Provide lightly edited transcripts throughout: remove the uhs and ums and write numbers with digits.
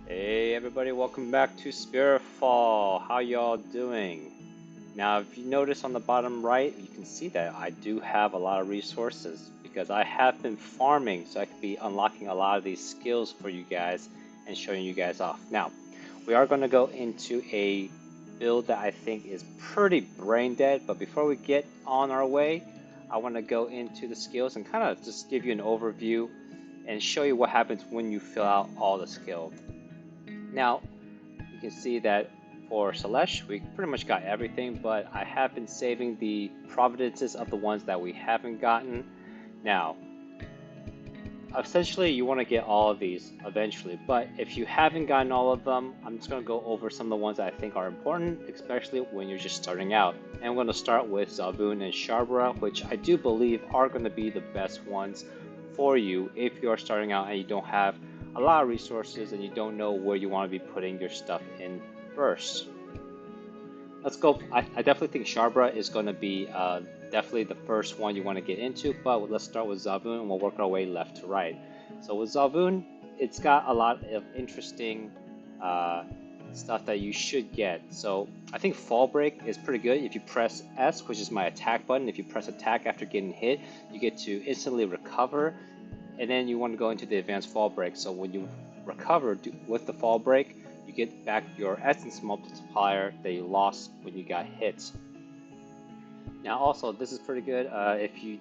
Hey everybody, welcome back to Spiritfall. How y'all doing? Now, if you notice on the bottom right, you can see that I do have a lot of resources because I have been farming so I could be unlocking a lot of these skills for you guys and showing you guys off. Now, we are going to go into a build that I think is pretty brain dead, but before we get on our way, I want to go into the skills and kind of just give you an overview and show you what happens when you fill out all the skill. Now, you can see that for Celesh, we pretty much got everything, but I have been saving the providences of the ones that we haven't gotten. Now, essentially, you want to get all of these eventually, but if you haven't gotten all of them, I'm just going to go over some of the ones that I think are important, especially when you're just starting out. And I'm going to start with Zaboon and Sharbra, which I do believe are going to be the best ones for you if you're starting out and you don't have a lot of resources and you don't know where you want to be putting your stuff in first. Let's go. I definitely think Sharbra is going to be definitely the first one you want to get into, but let's start with Zaboon and we'll work our way left to right. So with Zaboon, it's got a lot of interesting uh, stuff that you should get. So I think Fall Break is pretty good. If you press S, which is my attack button, if you press attack after getting hit, you get to instantly recover, and then you want to go into the advanced Fall Break. So when you recover with the Fall Break, you get back your essence multiplier that you lost when you got hit. Now also, this is pretty good. If you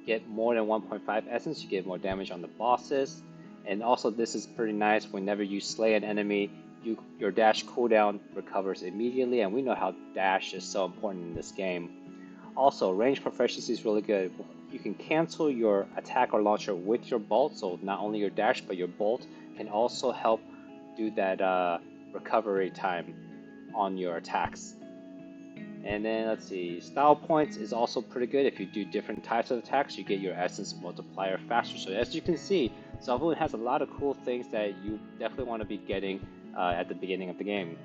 get more than 1.5 essence, you get more damage on the bosses. And also, this is pretty nice. Whenever you slay an enemy, your dash cooldown recovers immediately, and we know how dash is so important in this game. Also, range proficiency is really good. You can cancel your attack or launcher with your bolt, so not only your dash, but your bolt can also help do that recovery time on your attacks. And then let's see, style points is also pretty good. If you do different types of attacks, you get your essence multiplier faster. So as you can see, Soooo has a lot of cool things that you definitely want to be getting at the beginning of the game.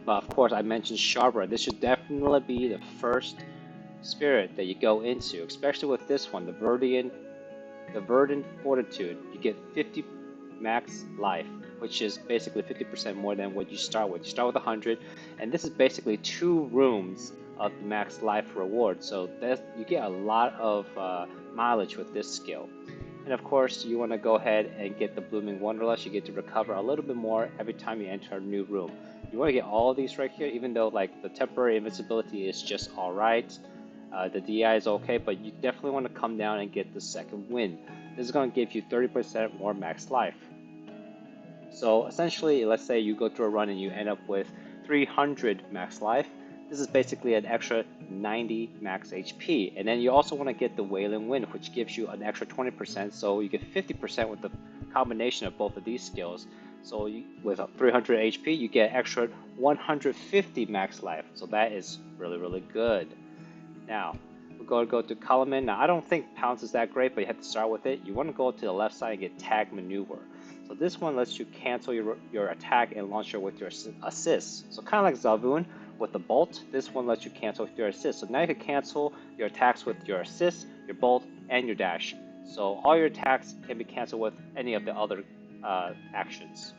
But of course, I mentioned Sharbra. This should definitely be the first spirit that you go into, especially with this one, the Verdant Fortitude. You get 50 max life, which is basically 50% more than what you start with. You start with 100, and this is basically 2 rooms of the max life reward. So you get a lot of mileage with this skill. And of course, you want to go ahead and get the Blooming Wanderlust. You get to recover a little bit more every time you enter a new room. You want to get all of these right here, even though like the temporary invincibility is just alright. The DI is okay, but you definitely want to come down and get the second win. This is going to give you 30% more max life. So essentially, let's say you go through a run and you end up with 300 max life. This is basically an extra 90 max HP. And then you also want to get the Wailing Wind, which gives you an extra 20%, so you get 50% with the combination of both of these skills. So with 300 HP, you get extra 150 max life. So that is really, really good. Now, we're going to go to Kalaman. Now, I don't think Pounce is that great, but you have to start with it. You want to go to the left side and get Tag Maneuver. So this one lets you cancel your attack and launcher with your assist. So kind of like Zaboon with the bolt, this one lets you cancel with your assist. So now you can cancel your attacks with your assist, your bolt, and your dash. So all your attacks can be canceled with any of the other actions.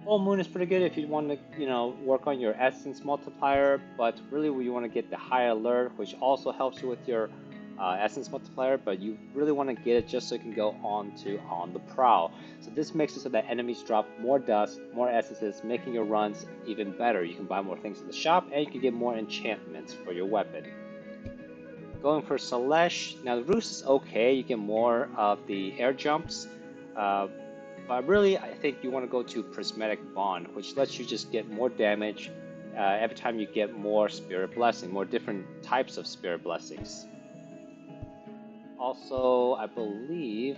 Full Moon is pretty good if you want to, work on your essence multiplier, but really you want to get the High Alert, which also helps you with your essence multiplier, but you really want to get it just so you can go on the Prowl. So this makes it so that enemies drop more dust, more essences, making your runs even better. You can buy more things in the shop, and you can get more enchantments for your weapon. Going for Celesh, now the Roost is okay, you get more of the air jumps, uh, but really, I think you want to go to Prismatic Bond, which lets you just get more damage every time you get more Spirit Blessing, more different types of Spirit Blessings. Also, I believe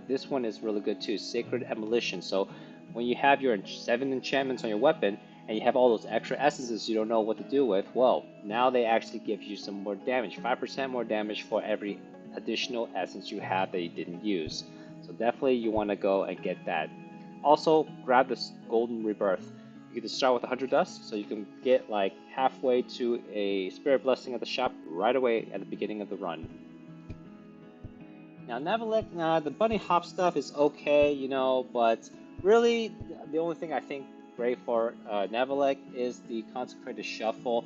this one is really good too, Sacred Emolition. So when you have your 7 enchantments on your weapon, and you have all those extra essences you don't know what to do with, well, now they actually give you some more damage, 5% more damage for every additional essence you have that you didn't use. So definitely you want to go and get that. Also, grab this Golden Rebirth. You can start with 100 dust, so you can get like halfway to a Spirit Blessing at the shop right away at the beginning of the run. Now, Navalek, the bunny hop stuff is okay, but Really, the only thing I think great for Nevalek is the Consecrated Shuffle,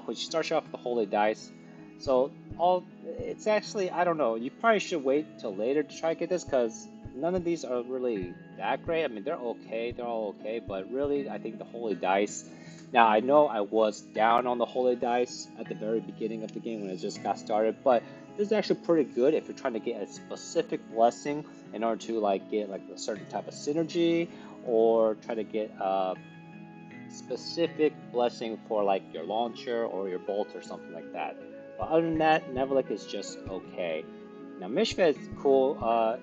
which starts you off with the Holy Dice. So all it's actually I don't know. You probably should wait till later to try to get this because none of these are really that great. I mean, they're okay, they're all okay, but really, I think the Holy Dice. Now I know I was down on the Holy Dice at the very beginning of the game when it just got started, but this is actually pretty good if you're trying to get a specific blessing in order to like get like a certain type of synergy or try to get a specific blessing for like your launcher or your bolt or something like that. But other than that, Neverlick is just okay. Now Mishka is cool.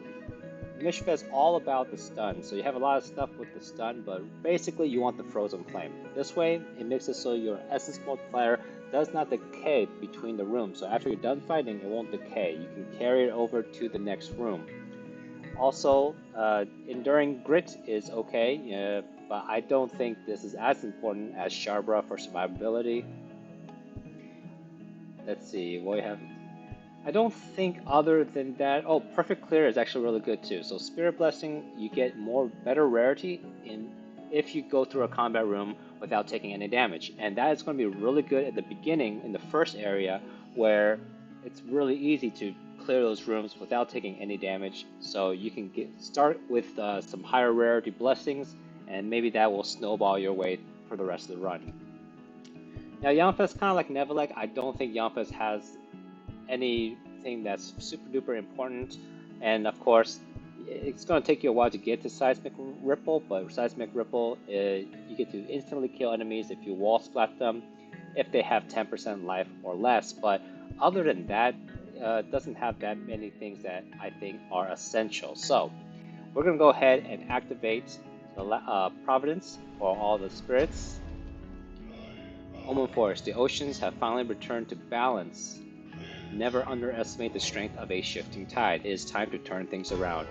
Mishka is all about the stun, so you have a lot of stuff with the stun, but basically you want the frozen flame. This way, it makes it so your essence multiplier does not decay between the rooms. So after you're done fighting, it won't decay. You can carry it over to the next room. Also, enduring grit is okay, but I don't think this is as important as Sharbra for survivability. Let's see, what we have. I don't think other than that. Oh, Perfect Clear is actually really good too. So Spirit Blessing, you get better rarity in if you go through a combat room without taking any damage, and that is going to be really good at the beginning in the first area where it's really easy to clear those rooms without taking any damage. So you can start with some higher rarity blessings, and maybe that will snowball your way for the rest of the run. Now Yamfest kind of like Nevalek. I don't think Yamfest has anything that's super duper important. And of course, it's going to take you a while to get to Seismic Ripple, but Seismic Ripple, you get to instantly kill enemies if you wall splat them, if they have 10% life or less. But other than that, it doesn't have that many things that I think are essential. So we're going to go ahead and activate the Providence for all the spirits. Omen Forest, the oceans have finally returned to balance. Never underestimate the strength of a shifting tide. It is time to turn things around.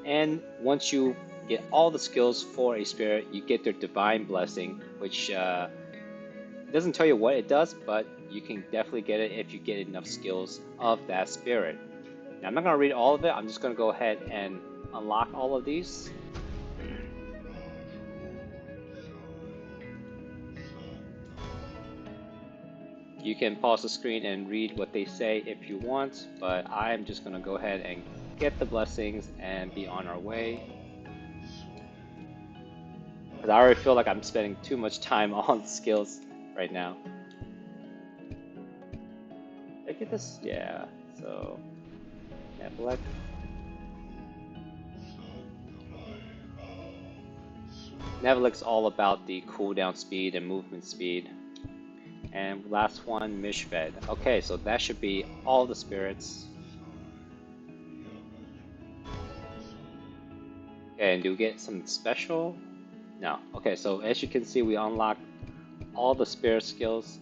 And once you get all the skills for a spirit, you get their divine blessing, which doesn't tell you what it does, but you can definitely get it if you get enough skills of that spirit. Now I'm not going to read all of it. I'm just going to go ahead and unlock all of these. You can pause the screen and read what they say if you want, but I'm just going to go ahead and get the blessings and be on our way. Because I already feel like I'm spending too much time on skills right now. Did I get this? Yeah, so Nevalek. Nevalek's all about the cooldown speed and movement speed. And last one, Mishved. Okay, so that should be all the spirits. Okay, and do we get something special? No. Okay, so as you can see, we unlocked all the spirit skills.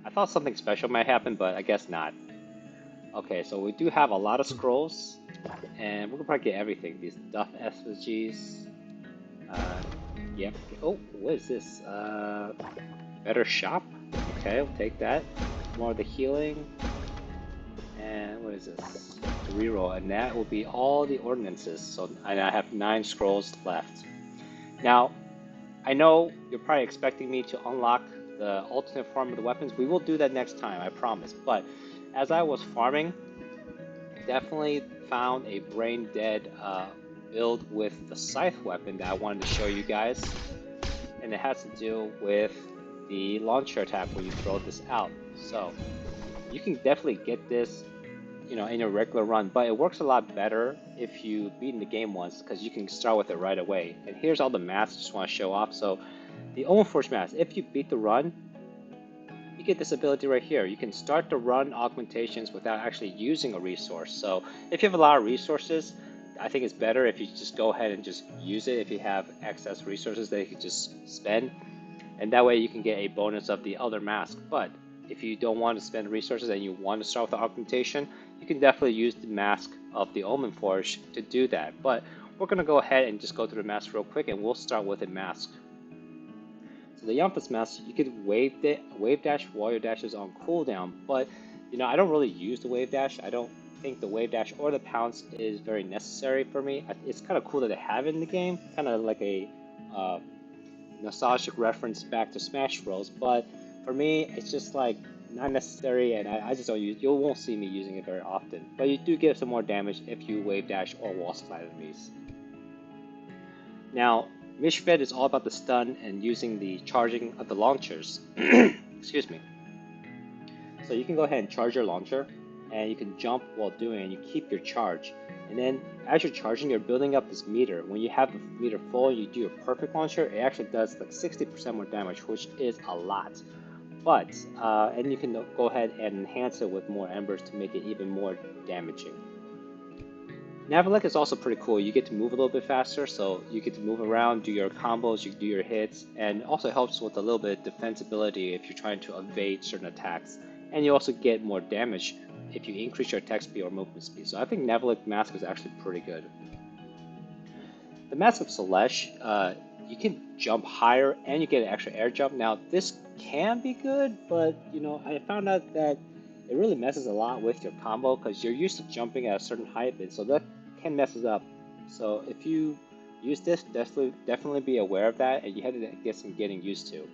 I thought something special might happen, but I guess not. Okay, so we do have a lot of scrolls, and we're gonna probably get everything. These Duff effigies. Yep. Oh, what is this? Better shop? Okay, we'll take that. More of the healing. And what is this? To reroll, and that will be all the ordinances. So and I have 9 scrolls left. Now, I know you're probably expecting me to unlock the alternate form of the weapons. We will do that next time, I promise. But as I was farming, definitely found a Braindead build with the scythe weapon that I wanted to show you guys. And it has to do with the launcher attack where you throw this out. So you can definitely get this, in your regular run, but it works a lot better if you beat the game once because you can start with it right away. And here's all the masks I just want to show off. So the Omen Forge mask, if you beat the run, you get this ability right here. You can start the run augmentations without actually using a resource. So if you have a lot of resources, I think it's better if you just go ahead and just use it if you have excess resources that you can just spend. And that way you can get a bonus of the other mask. But if you don't want to spend resources and you want to start with the augmentation, you can definitely use the mask of the Omen Forge to do that. But we're going to go ahead and just go through the mask real quick, and we'll start with a mask. So the Yamfas mask, you can wave dash while your dash is on cooldown, but I don't really use the wave dash. I don't think the wave dash or the pounce is very necessary for me. It's kind of cool that they have it in the game, kind of like a uh, nostalgic reference back to Smash Bros. But for me, it's just like not necessary, and I just don't use. You won't see me using it very often. But you do get some more damage if you wave dash or wall slide enemies. Now, Mishfed is all about the stun and using the charging of the launchers. Excuse me. So you can go ahead and charge your launcher, and you can jump while doing it, and you keep your charge. And then as you're charging, you're building up this meter. When you have the meter full, you do a perfect launcher, it actually does like 60% more damage, which is a lot. But, and you can go ahead and enhance it with more embers to make it even more damaging. Navalek is also pretty cool. You get to move a little bit faster, so you get to move around, do your combos, you do your hits, and also helps with a little bit of defensibility if you're trying to evade certain attacks. And you also get more damage if you increase your attack speed or movement speed. So I think Navalek Mask is actually pretty good. The Mask of Selesh, you can jump higher and you get an extra air jump. Now this can be good, but you know I found out that it really messes a lot with your combo because you're used to jumping at a certain height, and so that can mess it up. So if you use this, definitely be aware of that, and you have to get some getting used to.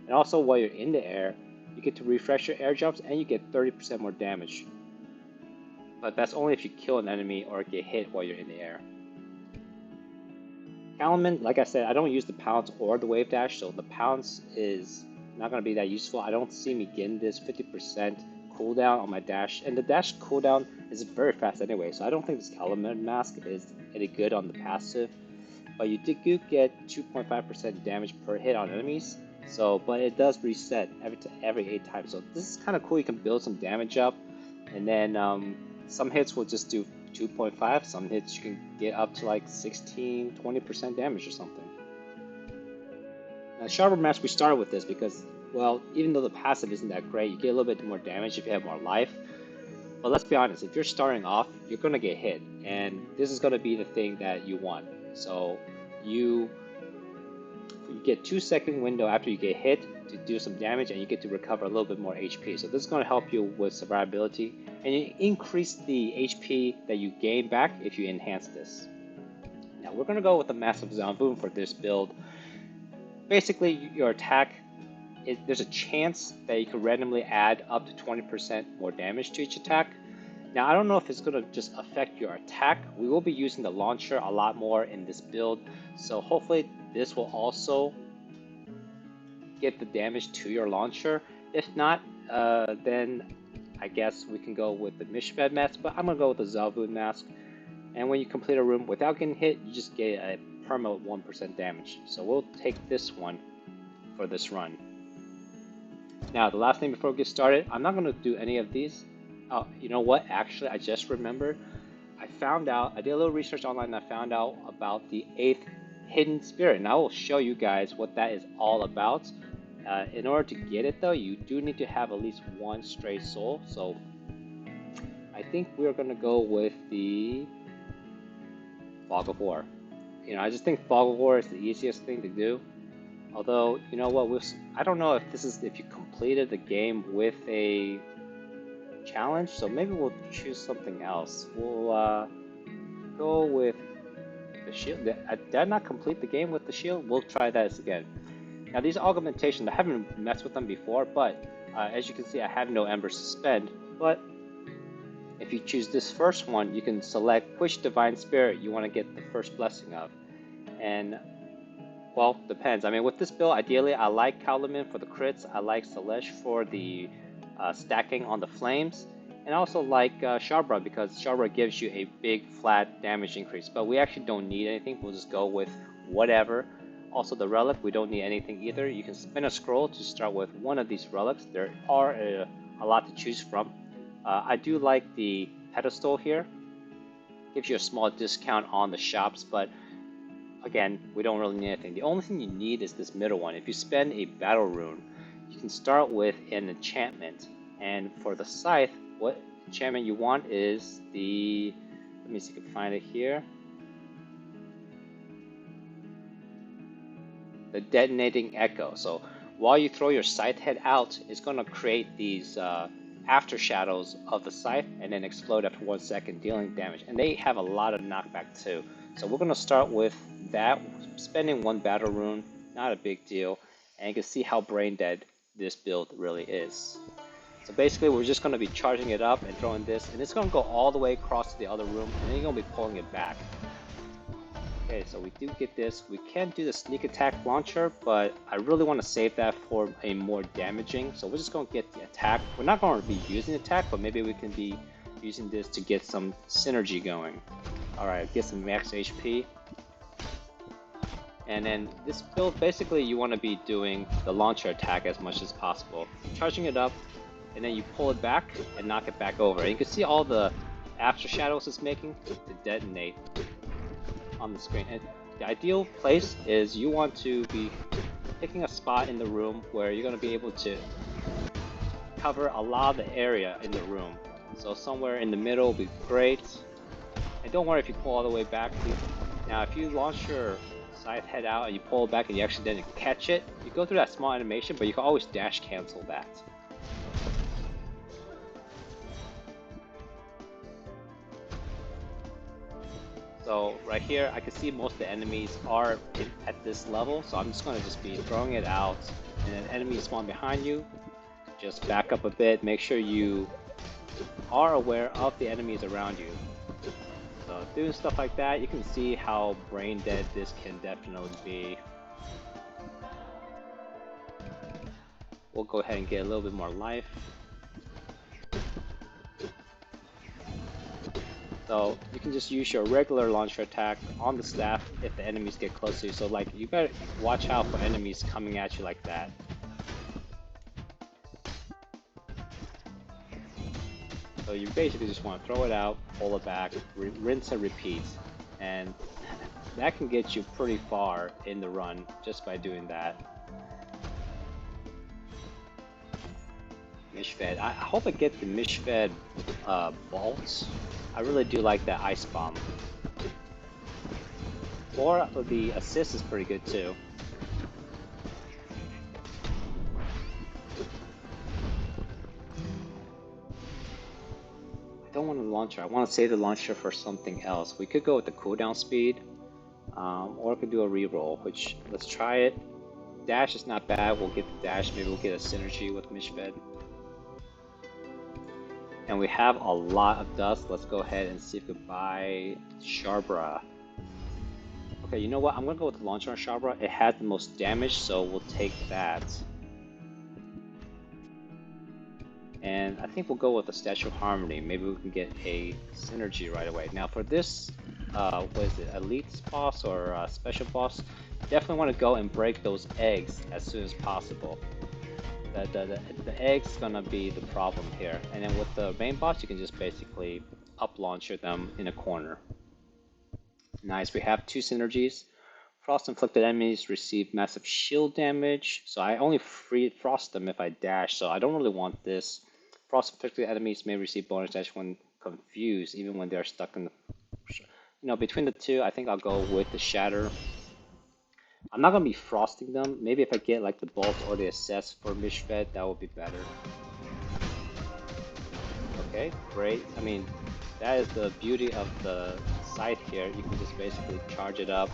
And also while you're in the air, you get to refresh your air jumps and you get 30% more damage. But that's only if you kill an enemy or get hit while you're in the air. Calaman, like I said, I don't use the pounce or the wave dash, so the pounce is not going to be that useful. I don't see me getting this 50% cooldown on my dash, and the dash cooldown is very fast anyway, so I don't think this Calaman mask is any good on the passive. But you do get 2.5% damage per hit on enemies, so but it does reset every 8 times. So this is kind of cool. You can build some damage up, and then some hits will just do 2.5. Some hits you can get up to like 16-20% damage or something. Now, Sharper Mask, we started with this because, well, even though the passive isn't that great, you get a little bit more damage if you have more life. But let's be honest, if you're starting off, you're going to get hit, and this is going to be the thing that you want. So you get 2-second window after you get hit to do some damage, and you get to recover a little bit more HP. So this is going to help you with survivability, and you increase the HP that you gain back if you enhance this. Now we're going to go with the Massive Zamboom for this build. Basically, your attack, there's a chance that you could randomly add up to 20% more damage to each attack. Now I don't know if it's going to just affect your attack. We will be using the launcher a lot more in this build, so hopefully this will also get the damage to your launcher. If not, then I guess we can go with the Mishfed mask, but I'm going to go with the Zalvoon mask. And when you complete a room without getting hit, you just get a perma 1% damage. So we'll take this one for this run. Now, the last thing before we get started, I'm not going to do any of these. Oh, you know what? Actually, I just remembered. I did a little research online, and I found out about the 8th hidden spirit, and I will show you guys what that is all about. In order to get it though, you do need to have at least one stray soul, so I think we're going to go with the Fog of War. You know, I just think Fog of War is the easiest thing to do. Although, you know what, I don't know if you completed the game with a challenge, so maybe we'll choose something else. We'll go with the shield. Did I not complete the game with the shield? We'll try that again. Now these augmentations, I haven't messed with them before, but as you can see, I have no embers to spend. But if you choose this first one, you can select which divine spirit you want to get the first blessing of. And, well, depends. I mean, with this build, ideally, I like Calaman for the crits, I like Selesh for the stacking on the flames, and I also like Shabra because Shabra gives you a big flat damage increase. But we actually don't need anything, we'll just go with whatever. Also the relic, we don't need anything either. You can spin a scroll to start with one of these relics. There are a lot to choose from. I do like the pedestal here. Gives you a small discount on the shops, but again, we don't really need anything. The only thing you need is this middle one. If you spend a battle rune, you can start with an enchantment. And for the scythe, what enchantment you want is the, let me see if I can find it here. The detonating echo. So while you throw your scythe head out, it's going to create these after shadows of the scythe and then explode after 1 second, dealing damage. And they have a lot of knockback too. So we're going to start with that, spending 1 battle rune, not a big deal. And you can see how brain dead this build really is. So basically we're just going to be charging it up and throwing this, and it's going to go all the way across to the other room, and then you're going to be pulling it back. Okay, so we do get this. We can do the sneak attack launcher, but I really want to save that for a more damaging. So we're just going to get the attack. We're not going to be using attack, but maybe we can be using this to get some synergy going. Alright, get some max HP. And then this build, basically you want to be doing the launcher attack as much as possible. Charging it up, and then you pull it back and knock it back over. And you can see all the after shadows it's making to detonate on the screen. And the ideal place is you want to be picking a spot in the room where you're going to be able to cover a lot of the area in the room. So somewhere in the middle will be great. And don't worry if you pull all the way back. Now if you launch your scythe head out and you pull it back and you actually didn't catch it, you go through that small animation, but you can always dash cancel that. So right here, I can see most of the enemies are at this level, so I'm just going to just be throwing it out, and then enemies spawn behind you. Just back up a bit, make sure you are aware of the enemies around you. So doing stuff like that, you can see how brain dead this can definitely be. We'll go ahead and get a little bit more life. So you can just use your regular launcher attack on the staff if the enemies get close to you. So like, you better watch out for enemies coming at you like that. So you basically just want to throw it out, pull it back, rinse and repeat. And that can get you pretty far in the run just by doing that. Mishfed. I hope I get the Mishfed bolts. I really do like that ice bomb. Or the assist is pretty good too. I don't want the launcher. I want to save the launcher for something else. We could go with the cooldown speed, or we could do a reroll. Which, let's try it. Dash is not bad. We'll get the dash. Maybe we'll get a synergy with Mishfed. And we have a lot of dust. Let's go ahead and see if we can buy Sharbra. Okay, you know what? I'm gonna go with the launcher on Sharbra. It had the most damage, so we'll take that. And I think we'll go with the Statue of Harmony. Maybe we can get a synergy right away. Now for this, what is it, Elite boss or Special boss, definitely want to go and break those eggs as soon as possible. The egg's gonna be the problem here. And then with the main boss, you can just basically up launcher them in a corner. Nice, we have 2 synergies. Frost inflicted enemies receive massive shield damage. So I only free frost them if I dash, so I don't really want this. Frost inflicted enemies may receive bonus dash when confused, even when they're stuck in the... You know, between the two, I think I'll go with the shatter. I'm not going to be frosting them. Maybe if I get like the bolt or the assess for Mishfed, that would be better. Okay, great. I mean, that is the beauty of the scythe here. You can just basically charge it up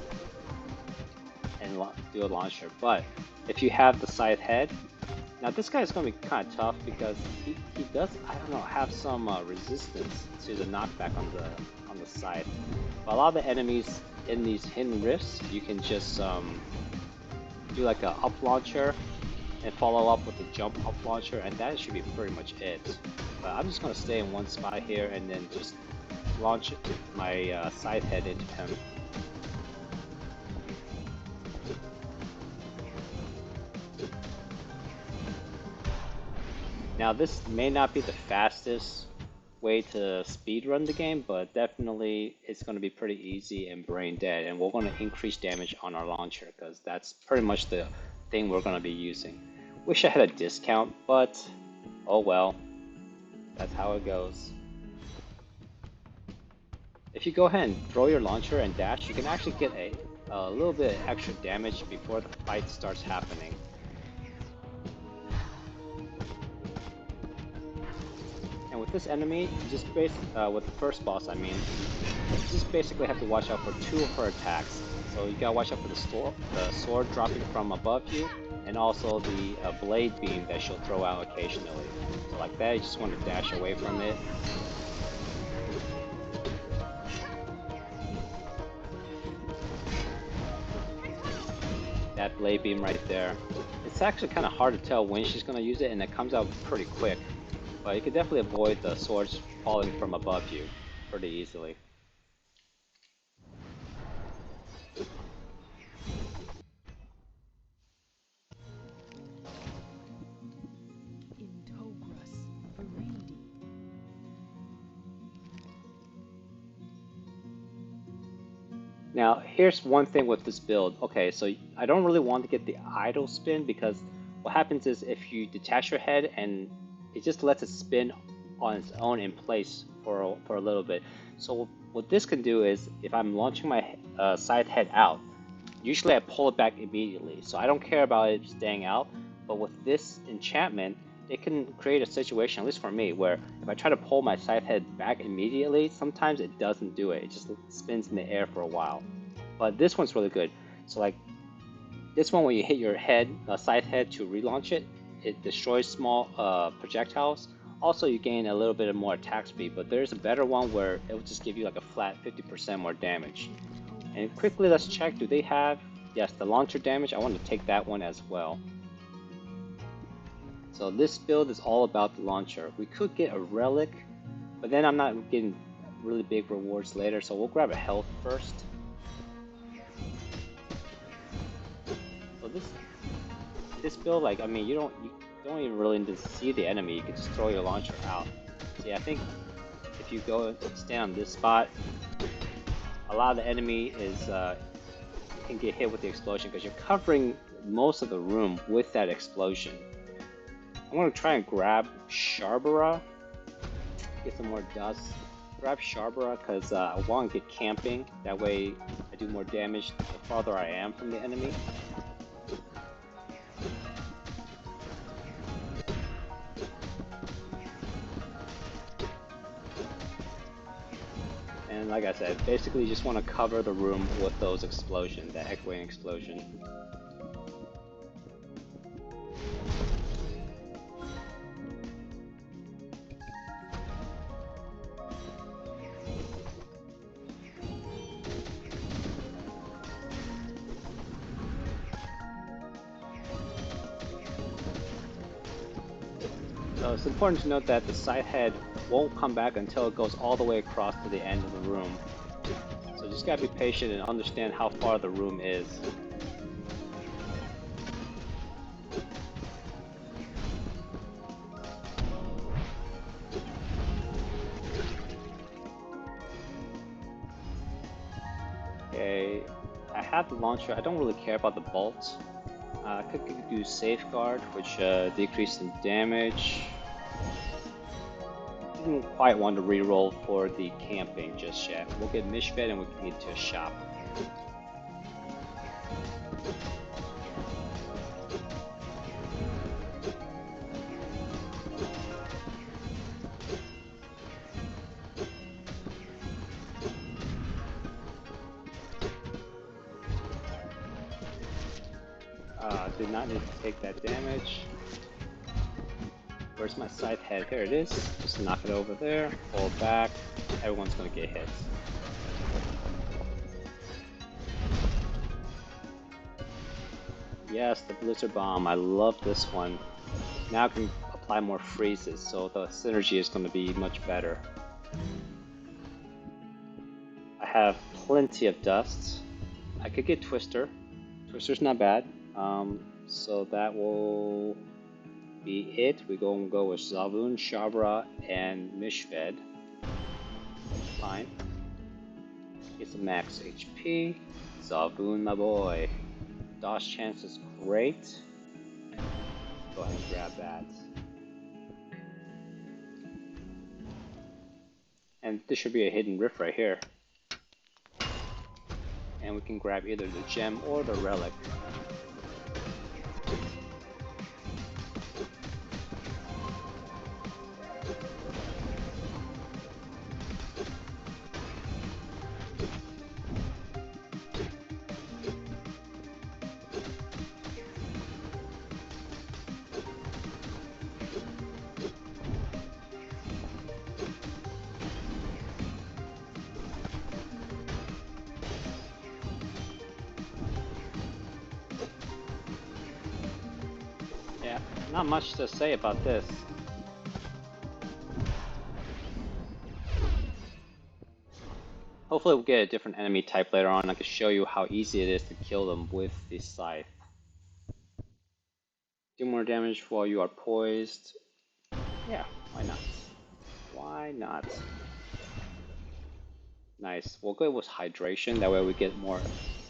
and do a launcher. But if you have the scythe head, now this guy is going to be kind of tough because he does, I don't know, have some resistance to the knockback on the scythe. But a lot of the enemies in these hidden rifts, you can just do like a up launcher and follow up with a jump up launcher, and that should be pretty much it. But I'm just going to stay in one spot here and then just launch my scythe head into him. Now this may not be the fastest way to speedrun the game, but definitely it's going to be pretty easy and brain dead, and we're going to increase damage on our launcher because that's pretty much the thing we're going to be using. Wish I had a discount, but oh well, that's how it goes. If you go ahead and throw your launcher and dash, you can actually get a little bit extra damage before the fight starts happening. this enemy, you just with the first boss, I mean, you just basically have to watch out for 2 of her attacks. So you gotta watch out for the sword dropping from above you, and also the blade beam that she'll throw out occasionally. So like that, you just want to dash away from it. That blade beam right there. It's actually kind of hard to tell when she's going to use it, and it comes out pretty quick. But you can definitely avoid the swords falling from above you pretty easily. Now, here's one thing with this build. Okay, so I don't really want to get the idle spin, because what happens is if you detach your head and it just lets it spin on its own in place for a little bit. So what this can do is, if I'm launching my side head out, usually I pull it back immediately. So I don't care about it staying out, but with this enchantment, it can create a situation, at least for me, where if I try to pull my scythe head back immediately, sometimes it doesn't do it. It just spins in the air for a while. But this one's really good. So like this one, when you hit your head, scythe head to relaunch it, it destroys small projectiles. Also, you gain a little bit more attack speed, but there's a better one where it will just give you like a flat 50% more damage. And quickly, let's check, do they have, yes, the launcher damage. I want to take that one as well. So this build is all about the launcher. We could get a relic, but then I'm not getting really big rewards later, so we'll grab a health first. So this build, like, I mean, you don't even really need to see the enemy. You can just throw your launcher out. See, I think if you go and stand on this spot, a lot of the enemy is can get hit with the explosion because you're covering most of the room with that explosion. I'm going to try and grab Sharbara, get some more dust. Grab Sharbara because I want to get camping. That way I do more damage the farther I am from the enemy. And like I said, basically you just want to cover the room with those explosions, that echoing explosion. So it's important to note that the side head won't come back until it goes all the way across to the end of the room. So just gotta be patient and understand how far the room is. Okay, I have the launcher. I don't really care about the bolts. I could do Safeguard, which decreases in damage. I didn't quite want to reroll for the camping just yet. We'll get Mishfed and we can get to a shop. Did not need to take that damage. Where's my scythe head? Here it is. Just knock it over there, pull it back. Everyone's gonna get hit. Yes, the Blizzard Bomb. I love this one. Now I can apply more freezes, so the synergy is gonna be much better. I have plenty of dust. I could get Twister. Twister's not bad. So that will be it. We're going to go with Zavun, Shabra, and Mishfed. Fine. Get some max HP. Zavun, my boy. Dodge chance is great. Go ahead and grab that. And this should be a hidden rift right here. And we can grab either the gem or the relic. Not much to say about this. Hopefully we'll get a different enemy type later on. I can show you how easy it is to kill them with the scythe. Do more damage while you are poised. Yeah, why not? Why not? Nice. We'll go with hydration. That way we get more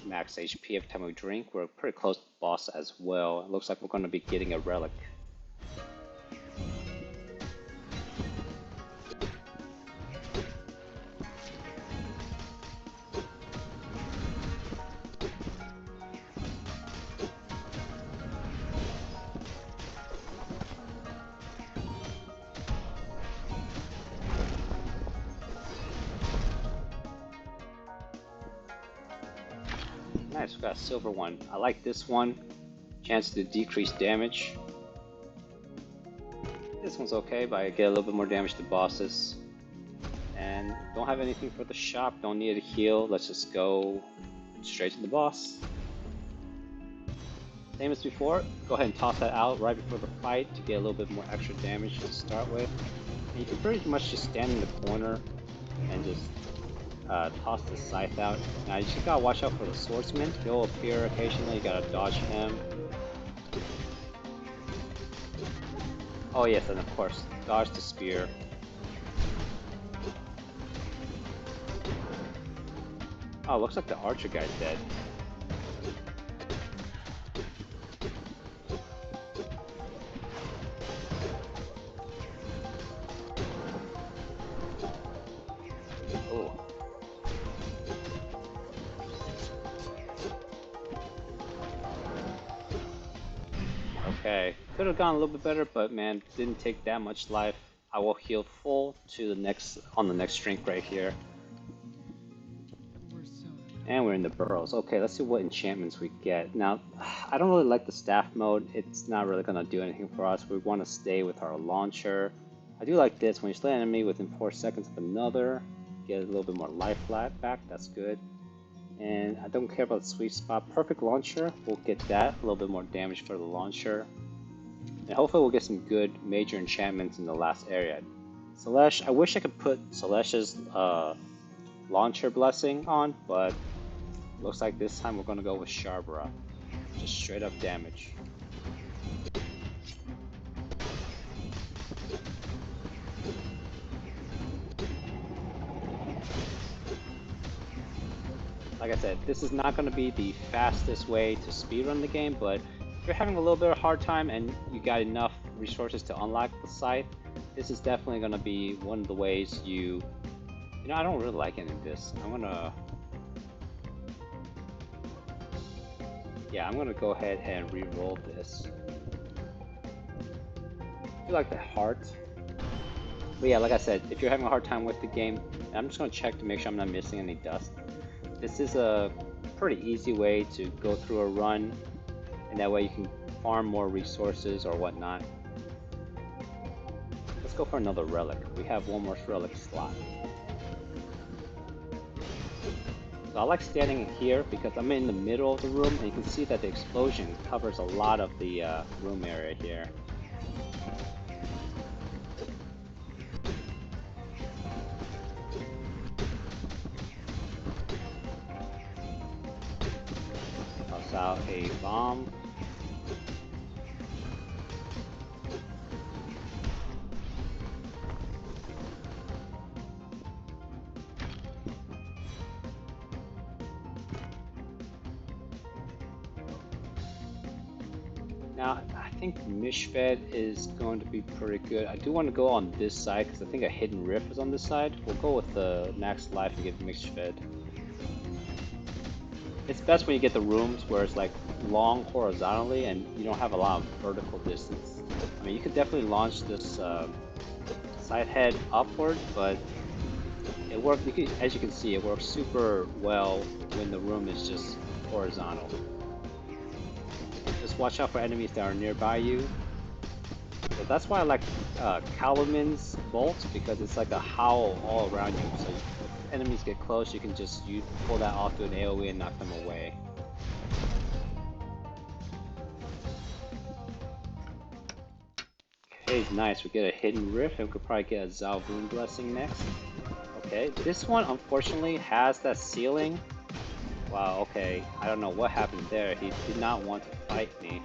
max HP every time we drink. We're pretty close to the boss as well. It looks like we're going to be getting a relic. Nice, we got a silver one. I like this one. Chance to decrease damage. This one's okay, but I get a little bit more damage to bosses. And don't have anything for the shop, don't need a heal. Let's just go straight to the boss. Same as before, go ahead and toss that out right before the fight to get a little bit more extra damage to start with. And you can pretty much just stand in the corner and just toss the scythe out. Now you just gotta watch out for the swordsman. He'll appear occasionally, you gotta dodge him. Oh yes, and of course, dodge the spear. Oh, looks like the archer guy's dead. Oh. Okay, could have gone a little bit better, but man, didn't take that much life. I will heal full to the next on the next drink right here. And we're in the burrows. Okay, let's see what enchantments we get. Now, I don't really like the staff mode. It's not really going to do anything for us. We want to stay with our launcher. I do like this. When you slay an enemy within 4 seconds of another, get a little bit more life back. That's good. And I don't care about the sweet spot. Perfect launcher, we'll get that. A little bit more damage for the launcher. And hopefully we'll get some good major enchantments in the last area. Celeste, I wish I could put Celeste's launcher blessing on, but looks like this time we're going to go with Sharbra. Just straight up damage. Like I said, this is not going to be the fastest way to speedrun the game, but if you're having a little bit of a hard time and you got enough resources to unlock the scythe, this is definitely going to be one of the ways you... You know, I don't really like any of this. I'm gonna go ahead and re-roll this. I do like the heart. But yeah, like I said, if you're having a hard time with the game, I'm just gonna check to make sure I'm not missing any dust. This is a pretty easy way to go through a run, and that way you can farm more resources or whatnot. Let's go for another relic. We have one more relic slot. So I like standing here because I'm in the middle of the room, and you can see that the explosion covers a lot of the room area here. Toss out a bomb. Now, I think Mishfed is going to be pretty good. I do want to go on this side because I think a hidden rift is on this side. We'll go with the max life and get Mishfed. It's best when you get the rooms where it's like long horizontally and you don't have a lot of vertical distance. I mean, you could definitely launch this side head upward, but it works. As you can see, it works super well when the room is just horizontal. Just watch out for enemies that are nearby you. So that's why I like Calamin's bolt, because it's like a howl all around you. So if enemies get close, you can just pull that off to an AoE and knock them away. Okay, nice. We get a hidden rift, and we could probably get a Zalvoon blessing next. Okay, this one unfortunately has that ceiling. Wow, okay. I don't know what happened there. He did not want to fight me.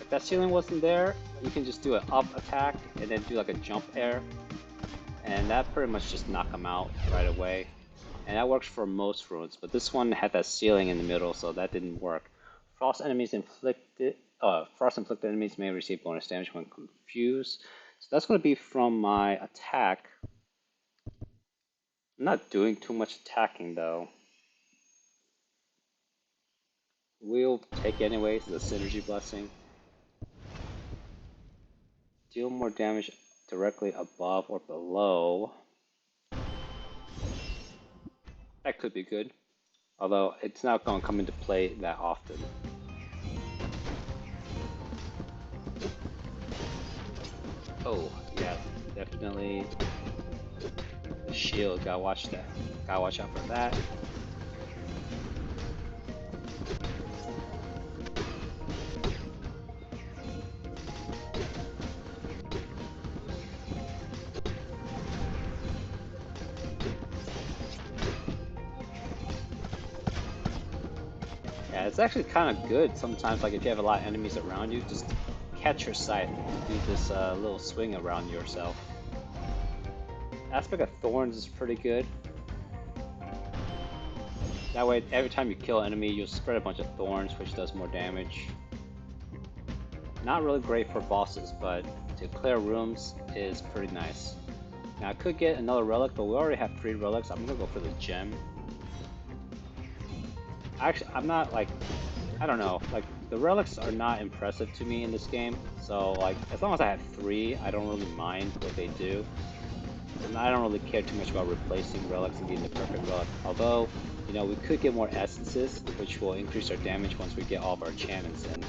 If that ceiling wasn't there, you can just do an up attack and then do like a jump air. And that pretty much just knock him out right away. And that works for most runes, but this one had that ceiling in the middle, so that didn't work. Frost inflicted enemies may receive bonus damage when confused. So that's going to be from my attack. I'm not doing too much attacking though. We'll take it anyways as a synergy blessing. Deal more damage directly above or below. That could be good, although it's not going to come into play that often. Oh, yeah, definitely. The shield, gotta watch that. Gotta watch out for that. Yeah, it's actually kind of good sometimes, like if you have a lot of enemies around you, just catch your sight and do this little swing around yourself. Aspect of Thorns is pretty good. That way, every time you kill an enemy, you'll spread a bunch of thorns, which does more damage. Not really great for bosses, but to clear rooms is pretty nice. Now, I could get another relic, but we already have 3 relics. I'm gonna go for the gem. Actually, I'm not like, I don't know, like the relics are not impressive to me in this game. So like, as long as I have 3, I don't really mind what they do. And I don't really care too much about replacing relics and getting the perfect relic. Although, you know, we could get more essences, which will increase our damage once we get all of our enchantments in.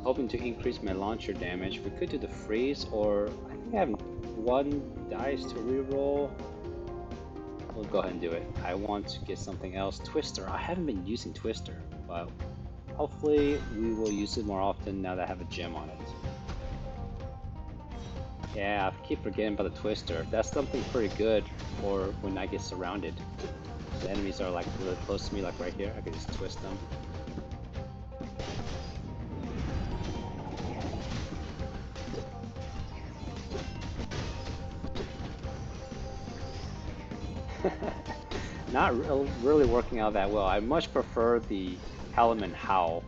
Hoping to increase my launcher damage. We could do the freeze, or I think I have 1 dice to reroll. We'll go ahead and do it. I want to get something else. Twister. I haven't been using Twister, but hopefully we will use it more often now that I have a gem on it. Yeah, I keep forgetting about the Twister. That's something pretty good for when I get surrounded. The enemies are like really close to me, like right here. I can just twist them. Not really working out that well. I much prefer the Element Howl.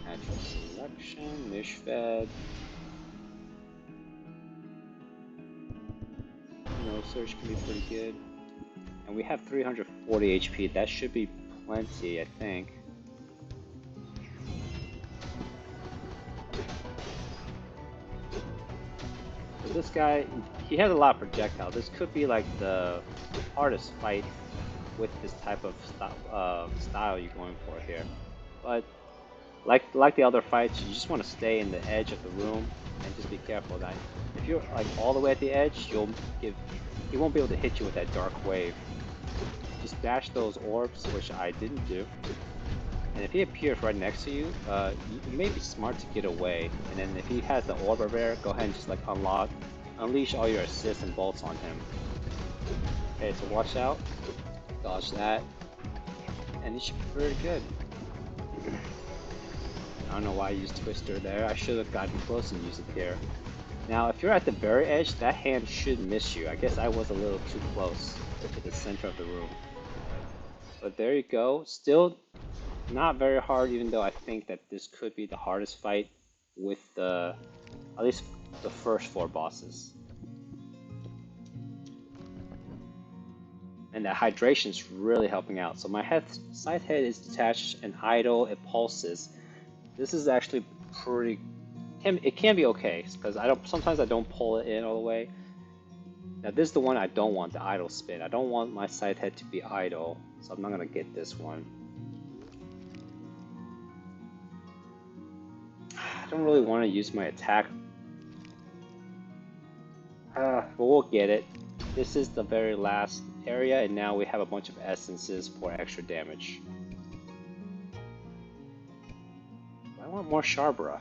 Natural Selection, Mishfed. No, Search can be pretty good. And we have 340 HP. That should be plenty, I think. So this guy, he has a lot of projectile. This could be like the hardest fight with this type of style you're going for here. But like the other fights, you just want to stay in the edge of the room and just be careful that if you're like all the way at the edge, he won't be able to hit you with that dark wave. Just dash those orbs, which I didn't do. And if he appears right next to you, you may be smart to get away. And then if he has the orb over there, go ahead and just like unleash all your assists and bolts on him. Okay, so watch out, dodge that, and he should be very good. I don't know why I used Twister there. I should have gotten close and used it here. Now, if you're at the very edge, that hand should miss you. I guess I was a little too close to the center of the room. But there you go. Still not very hard, even though I think that this could be the hardest fight with at least the first 4 bosses. And that hydration is really helping out. So my side head is detached and idle, it pulses. This is actually pretty. It can be okay because sometimes I don't pull it in all the way. Now this is the one I don't want, the idle spin. I don't want my side head to be idle, so I'm not gonna get this one. I don't really want to use my attack. But we'll get it. This is the very last area, and now we have a bunch of essences for extra damage. I want more Sharbra.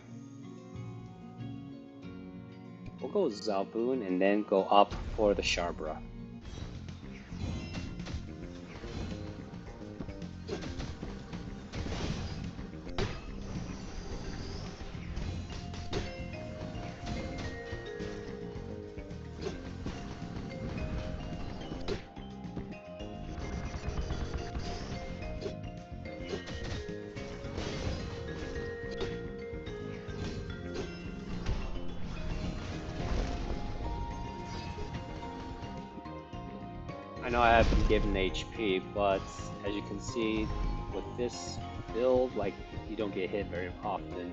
We'll go Zalboon and then go up for the Sharbra. I know I have been given HP, but as you can see, with this build, like, you don't get hit very often.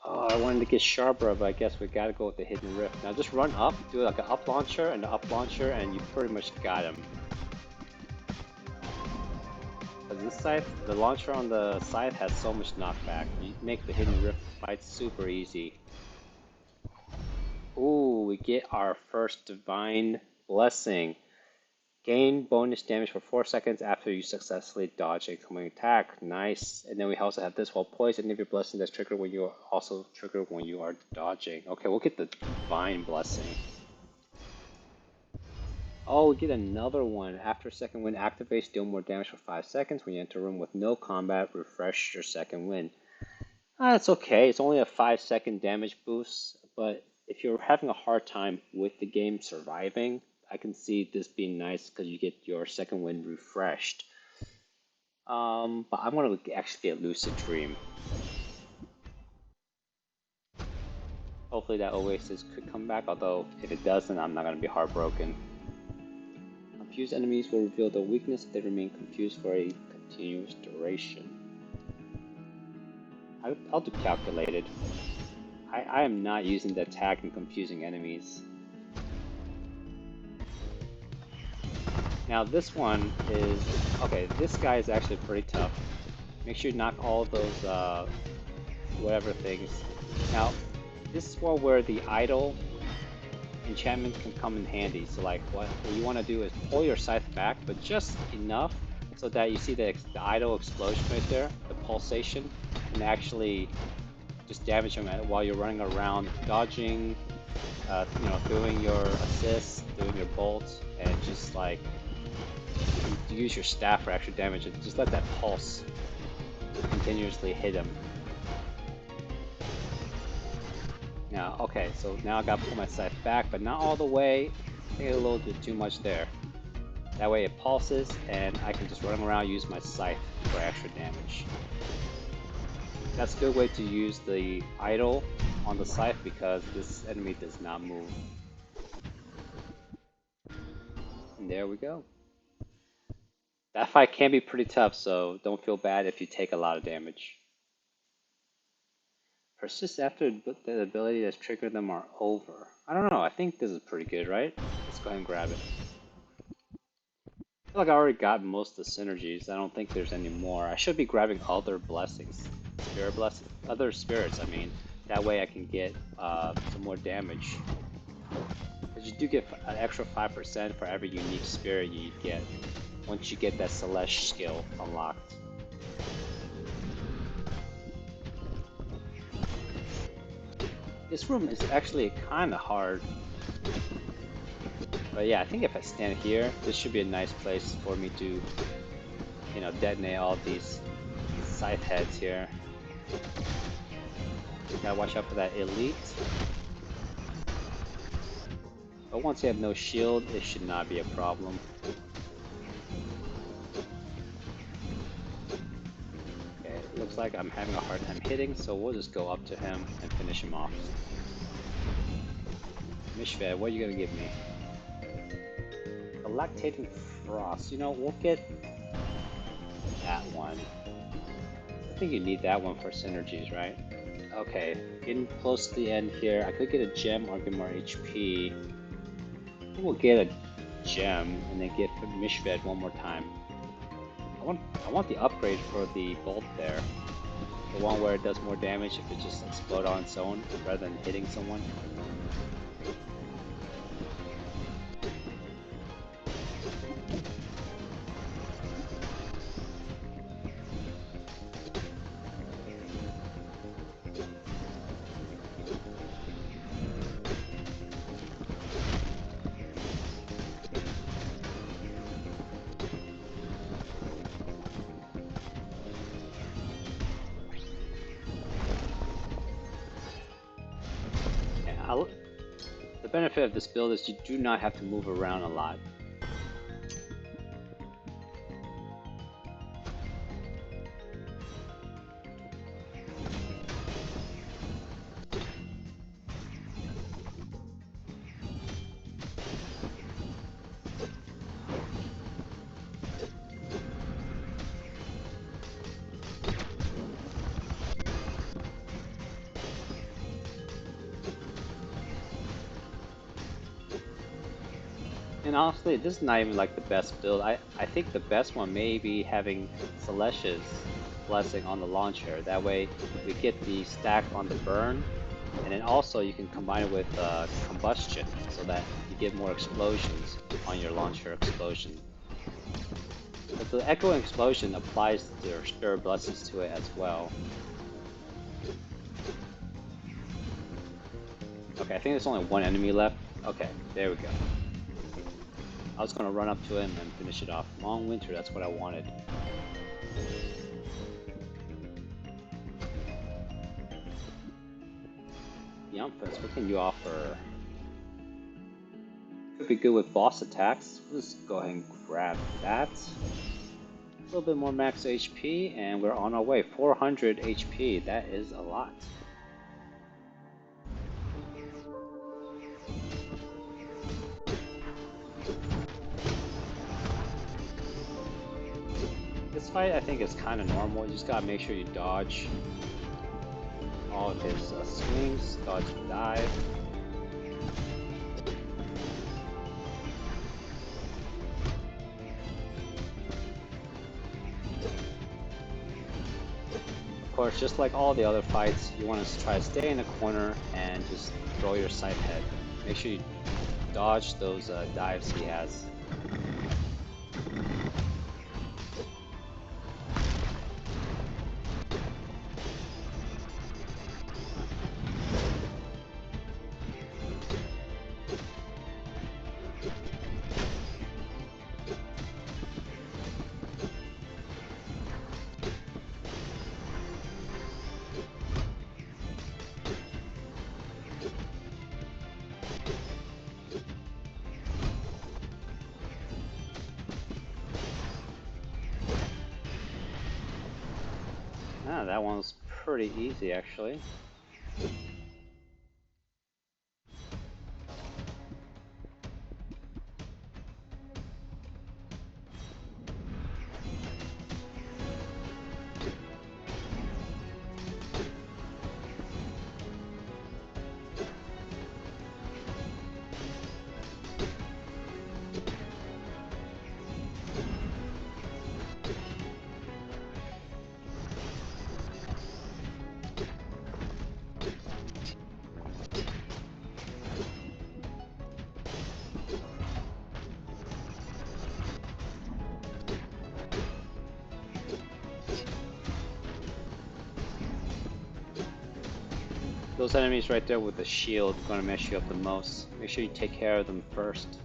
Oh, I wanted to get Sharbra, but I guess we gotta go with the Hidden Rift. Now just run up, do like an up launcher and an up launcher, and you pretty much got him. Because this scythe, the launcher on the scythe has so much knockback. You make the Hidden Rift fight super easy. Ooh, we get our first Divine Blessing. Gain bonus damage for 4 seconds after you successfully dodge a incoming attack. Nice. And then we also have this while poised. Any of your blessings that's triggered when you are also triggered when you are dodging. Okay, we'll get the Divine Blessing. Oh, we get another one. After second wind activates, deal more damage for 5 seconds. When you enter a room with no combat, refresh your second wind. That's okay. It's only a 5-second damage boost, but if you're having a hard time with the game surviving, I can see this being nice because you get your second wind refreshed. But I'm going to actually get Lucid Dream. Hopefully that Oasis could come back, although if it doesn't, I'm not going to be heartbroken. Confused enemies will reveal their weakness if they remain confused for a continuous duration. I'll do Calculated. I am not using the attack and confusing enemies. Now this one is, okay, this guy is actually pretty tough. Make sure you knock all those, whatever things. Now, this is one where the idle enchantment can come in handy. So like, what you want to do is pull your scythe back, but just enough so that you see the idle explosion right there, the pulsation, and actually just damage them while you're running around, dodging, doing your assists, doing your bolts, and just like you use your staff for extra damage and just let that pulse continuously hit him. Now, okay, so now I gotta pull my scythe back, but not all the way. I think a little bit too much there. That way it pulses, and I can just run around, use my scythe for extra damage. That's a good way to use the idle on the scythe because this enemy does not move. And there we go. That fight can be pretty tough, so don't feel bad if you take a lot of damage. Persist after the ability that's triggered them are over. I don't know, I think this is pretty good, right? Let's go ahead and grab it. I feel like I already got most of the synergies. I don't think there's any more. I should be grabbing other blessings. Spirit blessings? Other spirits, I mean. That way I can get some more damage. Because you do get an extra 5% for every unique spirit you get once you get that Celeste skill unlocked. This room is actually kind of hard. But yeah, I think if I stand here, this should be a nice place for me to, detonate all these scythe heads here. Gotta watch out for that elite. But once you have no shield, it should not be a problem. Okay, it looks like I'm having a hard time hitting, so we'll just go up to him and finish him off. Mishved, what are you gonna give me? A lactating Frost. You know, we'll get that one. I think you need that one for synergies, right? Okay, getting close to the end here. I could get a gem or get more HP. I think we'll get a gem and then get Mishved one more time. I want the upgrade for the bolt there. The one where it does more damage if it just explodes on its own rather than hitting someone. The benefit of this build is you do not have to move around a lot. And honestly, this is not even like the best build. I think the best one may be having Celestia's Blessing on the launcher. That way we get the stack on the burn, and then also you can combine it with combustion so that you get more explosions on your launcher explosion. But the echoing explosion applies their Spirit Blessings to it as well. Okay, I think there's only one enemy left. Okay, there we go. I was going to run up to him and finish it off. Long Winter, that's what I wanted. Yumfus, what can you offer? Could be good with boss attacks. Let's go ahead and grab that. A little bit more max HP, and we're on our way. 400 HP, that is a lot. This fight, I think, is kind of normal. You just gotta make sure you dodge all of his swings, dodge the dive. Of course, just like all the other fights, you want to try to stay in the corner and just throw your scythe head. Make sure you dodge those dives he has. Ah, that one was pretty easy actually. Those enemies right there with the shield are going to mess you up the most. Make sure you take care of them first.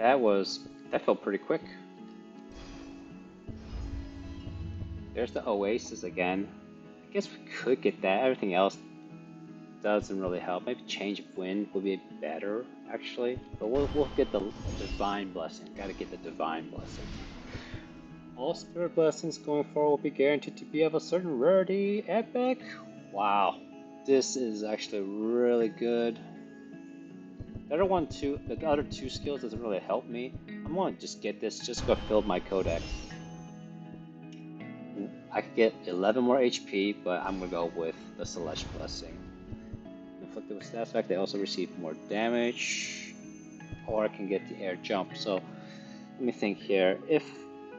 That felt pretty quick. There's the Oasis again. I guess we could get that. Everything else doesn't really help. Maybe Change of Wind would be better, actually. But we'll get the Divine Blessing. Gotta get the Divine Blessing. All Spirit Blessings going forward will be guaranteed to be of a certain rarity. Epic! Wow. This is actually really good. The other two skills doesn't really help me. I'm gonna just get this, just go fill my codex. I could get 11 more HP, but I'm gonna go with the Celestial Blessing. Inflicted with stats effect, they also receive more damage, or I can get the air jump. So let me think here.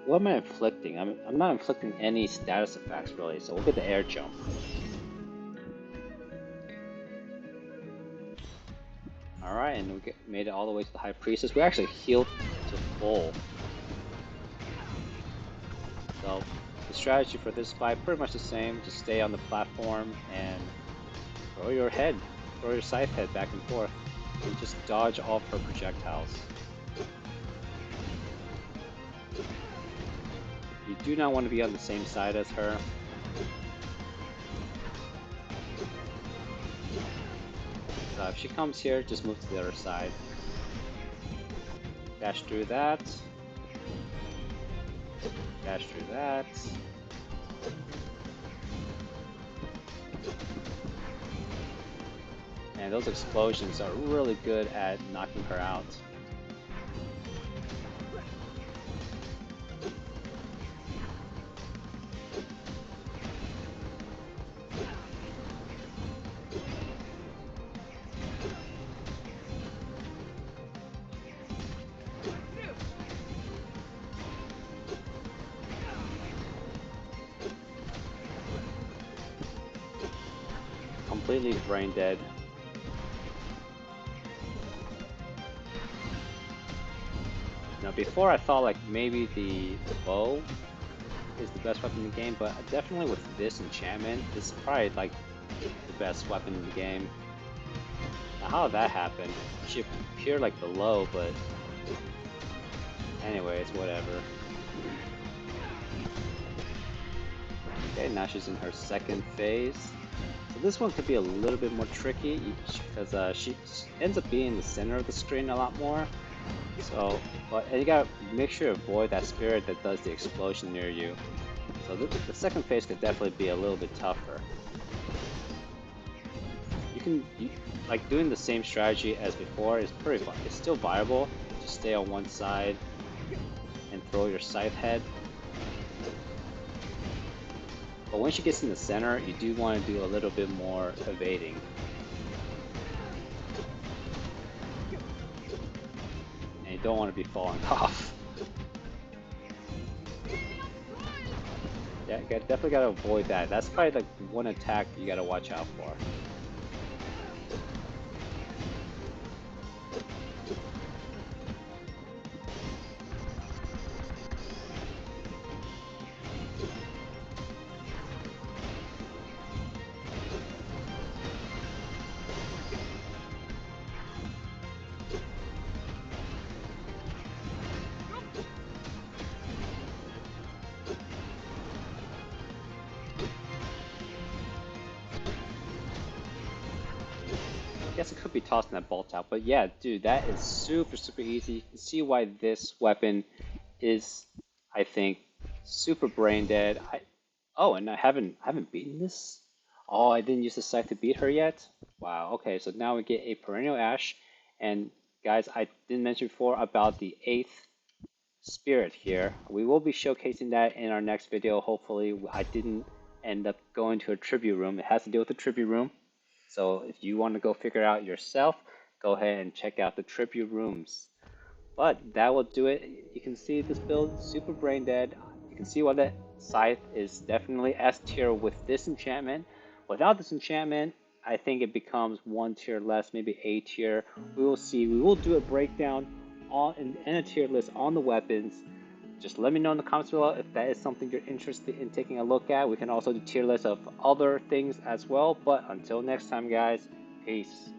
What am I inflicting? I'm not inflicting any status effects really, so we'll get the air jump. Alright, and we made it all the way to the High Priestess. We actually healed to full. So the strategy for this fight pretty much the same. Just stay on the platform and throw your scythe head back and forth, and just dodge off her projectiles. You do not want to be on the same side as her. So if she comes here, just move to the other side. Dash through that. Dash through that. And those explosions are really good at knocking her out. Completely brain dead. Now before I thought like maybe the bow is the best weapon in the game, but definitely with this enchantment, this is probably like the best weapon in the game. Now how did that happen? She appeared like below, but anyways, whatever. Okay, now she's in her second phase. So this one could be a little bit more tricky because she ends up being in the center of the screen a lot more. So, and you gotta make sure to avoid that spirit that does the explosion near you. So the second phase could definitely be a little bit tougher. Like doing the same strategy as before is it's still viable. Just stay on one side and throw your scythe head. But when she gets in the center, you do want to do a little bit more evading. And you don't want to be falling off. Yeah, definitely gotta avoid that. That's probably like one attack you gotta watch out for. I guess it could be tossing that bolt out, but yeah, dude, that is super easy. You can see why this weapon is, I think, super brain dead. Oh, and I haven't beaten this. Oh, I didn't use the scythe to beat her yet. Wow. Okay, so now we get a perennial ash, and guys, I didn't mention before about the 8th spirit here. We will be showcasing that in our next video. Hopefully, I didn't end up going to a tribute room. It has to do with the tribute room. So if you want to go figure it out yourself, go ahead and check out the tribute rooms. But that will do it. You can see this build super brain dead. You can see why the scythe is definitely S tier with this enchantment. Without this enchantment, I think it becomes one tier less, maybe A tier. We will see. We will do a breakdown and a tier list on the weapons. Just let me know in the comments below if that is something you're interested in taking a look at. We can also do tier lists of other things as well. But until next time, guys, peace.